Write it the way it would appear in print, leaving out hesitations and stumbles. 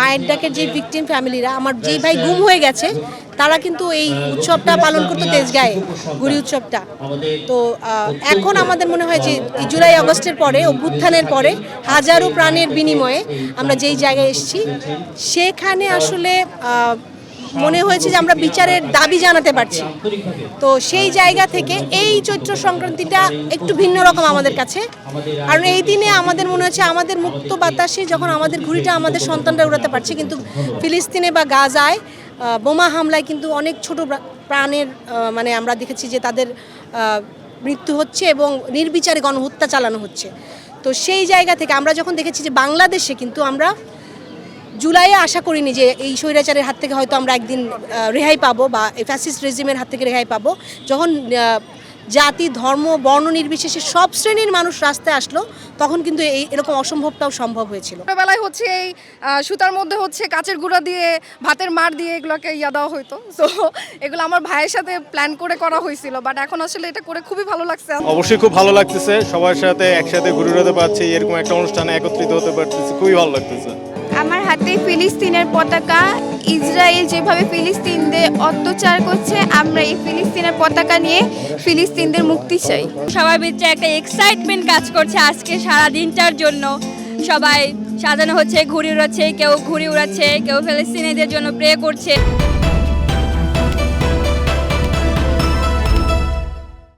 মায়ের ডাকের যে ভিকটিম ফ্যামিলিরা, আমার যেই ভাই গুম হয়ে গেছে, তারা কিন্তু এই উৎসবটা পালন করতো তেজগাঁয়ে, ঘুড়ি উৎসবটা। তো এখন আমাদের মনে হয় যে এই জুলাই আগস্টের পরে, অভ্যুত্থানের পরে হাজারো প্রাণের বিনিময়ে আমরা যেই জায়গায় এসেছি, সেখানে আসলে মনে হয়েছে যে আমরা বিচারের দাবি জানাতে পারছি। তো সেই জায়গা থেকে এই চৈত্র সংক্রান্তিটা একটু ভিন্ন রকম আমাদের কাছে। আর এই দিনে আমাদের মনে হচ্ছে আমাদের মুক্ত বাতাসে যখন আমাদের ঘুড়িটা আমাদের সন্তানরা উড়াতে পারছে, কিন্তু ফিলিস্তিনে বা গাজায় বোমা হামলায় কিন্তু অনেক ছোট প্রাণের মানে আমরা দেখেছি যে তাদের মৃত্যু হচ্ছে এবং নির্বিচারে গণহত্যা চালানো হচ্ছে। তো সেই জায়গা থেকে আমরা যখন দেখেছি যে বাংলাদেশে কিন্তু আমরা জুলাইয়ে আশা করিনি যে এই স্বৈরাচারের হাত থেকে হয়তো আমরা একদিন রেহাই পাবো বা ফ্যাসিস্ট রেজিমের হাত থেকে রেহাই পাবো, যখন জাতি ধর্ম বর্ণ নির্বিশেষে সব শ্রেণীর মানুষ রাস্তায় আসলো, তখন কিন্তু এরকম অসম্ভবটাও সম্ভব হয়েছিল। ছোটবেলায় হচ্ছে এই সুতার মধ্যে হচ্ছে কাচের গুঁড়া দিয়ে ভাতের মার দিয়ে এগুলোকে দেওয়া হতো। সো এগুলো আমার ভাইয়ের সাথে প্ল্যান করে করা হয়েছিল, বাট এখন আসলে এটা করে খুবই ভালো লাগছে। অবশ্যই খুব ভালো লাগতেছে, সবার সাথে একসাথে ঘুরে উড়াতে পারছি, এরকম একটা অনুষ্ঠানে একত্রিত হতে পারতেছি, খুবই ভালো লাগতেছে। আমার হাতে ফিলিস্তিনের পতাকা। ইসরায়েল যেভাবে ফিলিস্তিনদের অত্যাচার করছে, আমরা এই ফিলিস্তিনের পতাকা নিয়ে ফিলিস্তিনদের মুক্তি চাই। সবার ভিতরে একটা এক্সাইটমেন্ট কাজ করছে আজকে সারা দিনটার জন্য। সবাই সাজানো হচ্ছে, ঘুড়ি উড়াচ্ছে, কেউ ঘুড়ি উড়াচ্ছে, কেউ ফিলিস্তিনিদের জন্য প্রে করছে।